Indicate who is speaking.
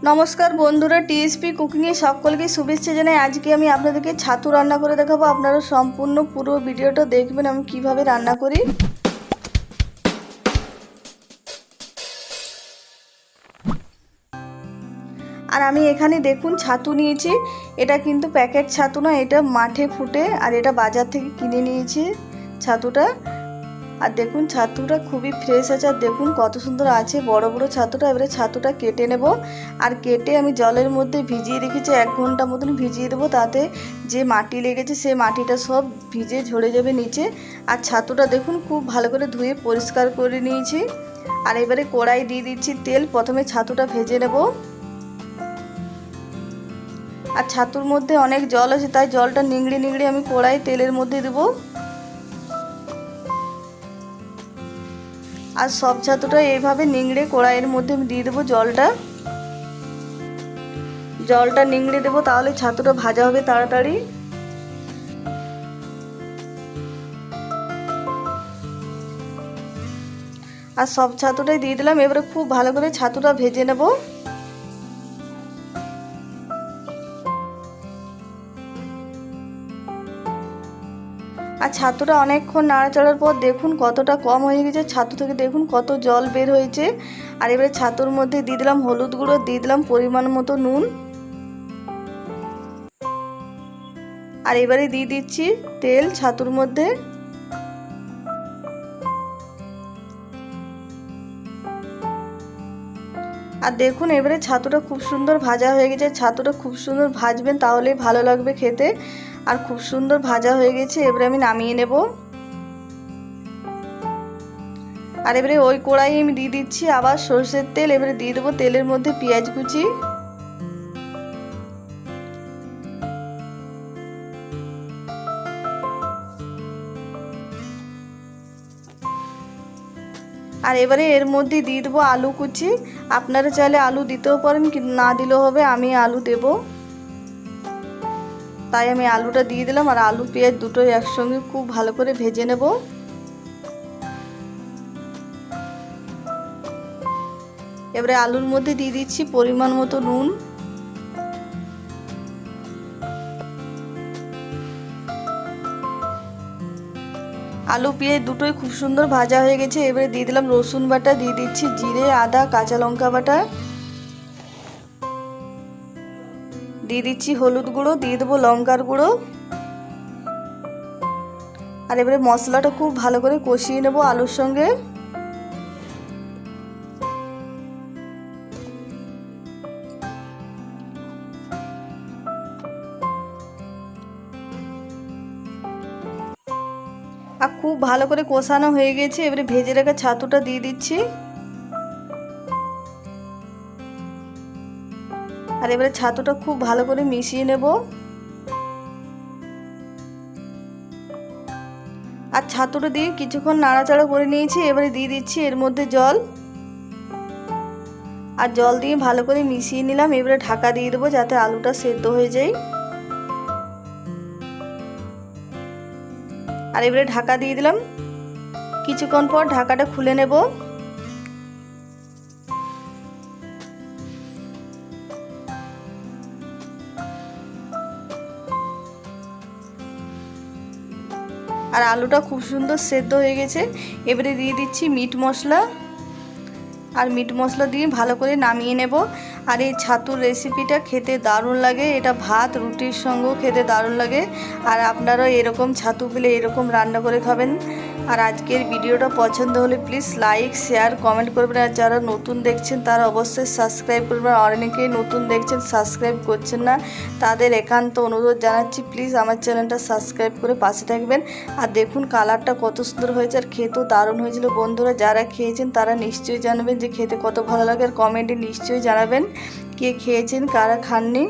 Speaker 1: नमस्कार बंधुरा टीएसपी कुकिंगे सकलके शुभेच्छा जानाई। आज के आमी आपनादेरके छातु रान्ना करे देखाबो। आपनारा सम्पूर्ण पुरो भिडियोटा देखबेन आमी किभाबे रान्ना करी। আর আমি এখানে দেখুন ছাতু নিয়েছি। এটা কিন্তু প্যাকেট ছাতু না, এটা মাঠে ফুটে আর এটা বাজার থেকে কিনে নিয়েছি ছাতুটা। আর দেখুন ছাতুটা খুবই ফ্রেশ আছে, আর দেখুন কত সুন্দর আছে বড় বড় ছাতুটা। এবারে ছাতুটা কেটে নেব, আর কেটে আমি জলের মধ্যে ভিজিয়ে রেখেছি 1 ঘন্টা মতন ভিজিয়ে দেবো, তাতে যে মাটি লেগেছে সেই মাটিটা সব ভিজে ঝরে যাবে নিচে। আর ছাতুটা দেখুন খুব ভালো করে ধুয়ে পরিষ্কার করে নিয়েছি। আর এবারে কড়াই দিয়ে দিচ্ছি তেল। প্রথমে ছাতুটা ভেজে নেব। আর ছাতুর মধ্যে অনেক জল আছে, তাই জলটা নিংড়ে নিংড়ে আমি কড়াই তেলের মধ্যে দেব। আর সব ছাতুটা এইভাবে নিংড়ে কড়াইয়ের মধ্যে আমি দিয়ে দেবো জলটা নিংড়ে দেবো, তাহলে ছাতুটা ভাজা হবে তাড়াতাড়ি। আর সব ছাতুটাই দিয়ে দিলাম। এবারে খুব ভালো করে ছাতুটা ভেজে নেব। আর ছাতুটা অনেকক্ষণ নাড়াচাড়ার পর দেখুন কতটা কম হয়ে গেছে, ছাতু থেকে দেখুন কত জল বের হয়েছে। আর এবারে ছাতুর মধ্যে দিয়ে দিলাম হলুদ গুঁড়ো, দিয়ে দিলাম পরিমাণ মতো নুন। আর এবারে দিয়ে দিচ্ছি তেল ছাতুর মধ্যে। আর দেখুন এবারে ছাতুটা খুব সুন্দর ভাজা হয়ে গেছে। ছাতুটা খুব সুন্দর ভাজবেন, তাহলেই ভালো লাগবে খেতে। আর খুব সুন্দর ভাজা হয়ে গেছে, এবারে আমি নামিয়ে নেব। আর এবারে ওই কড়াই আমি দিয়ে দিচ্ছি আবার সরষের তেল। এবারে দিয়ে দেবো তেলের মধ্যে পেঁয়াজ কুচি। আর এবারে এর মধ্যে দিয়ে দেবো আলু কুচি। আপনারা চাইলে আলু দিতেও পারেন, না দিলেও হবে। আমি আলু দেব, তাই আমি আলুটা দিয়ে দিলাম। আর আলু পেঁয়াজ দুটোই একসঙ্গে খুব ভালো করে ভেজে নেব। এবারে আলুর মধ্যে দিয়ে দিচ্ছি পরিমাণ মতো নুন। আলু পেঁয়াজ দুটোই খুব সুন্দর ভাজা হয়ে গেছে। এবারে দিয়ে দিলাম রসুন বাটা, দিয়ে দিচ্ছি জিরে আদা কাঁচা লঙ্কা বাটা, দিয়ে দিচ্ছি হলুদ গুঁড়ো, দিয়ে দেবো লঙ্কার গুঁড়ো। আর এবারে মশলাটা খুব ভালো করে কষিয়ে নেব আলুর সঙ্গে। আর খুব ভালো করে কষানো হয়ে গেছে। এবারে ভেজে রাখা ছাতুটা দিয়ে দিচ্ছি। আর এবারে ছাতুটা খুব ভালো করে মিশিয়ে নেব। আর ছাতুটা দিয়ে কিছুক্ষণ নাড়াচাড়া করে নিয়েছি। এবারে দিয়ে দিচ্ছি এর মধ্যে জল। আর জল দিয়ে ভালো করে মিশিয়ে নিলাম। এবারে ঢাকা দিয়ে দেবো যাতে আলুটা সেদ্ধ হয়ে যায়। আর এবারে ঢাকা দিয়ে দিলাম। কিছুক্ষণ পর ঢাকাটা খুলে নেব। আর আলুটা খুব সুন্দর সেদ্ধ হয়ে গেছে। এবারে দিয়ে দিচ্ছি মিট মশলা। আর মিট মশলা দিয়ে ভালো করে নামিয়ে নেব। আর এই ছাতুর রেসিপিটা খেতে দারুণ লাগে, এটা ভাত রুটির সঙ্গেও খেতে দারুণ লাগে। আর আপনারাও এরকম ছাতু পেলে এরকম রান্না করে খাবেন। আর আজকের ভিডিওটা পছন্দ হলে প্লিজ লাইক শেয়ার কমেন্ট করবেন। আর যারা নতুন দেখছেন তারা অবশ্যই সাবস্ক্রাইব করবেন। আর অনেকেই নতুন দেখছেন সাবস্ক্রাইব করছেন না, তাদের একান্ত অনুরোধ জানাচ্ছি প্লিজ আমার চ্যানেলটা সাবস্ক্রাইব করে পাশে থাকবেন। আর দেখুন কালারটা কত সুন্দর হয়েছে, আর খেতেও দারুণ হয়েছিল। বন্ধুরা যারা খেয়েছেন তারা নিশ্চয়ই জানবেন যে খেতে কত ভালো লাগে। আর কমেন্টে নিশ্চয়ই জানাবেন কে খেয়েছেন কারা খাননি।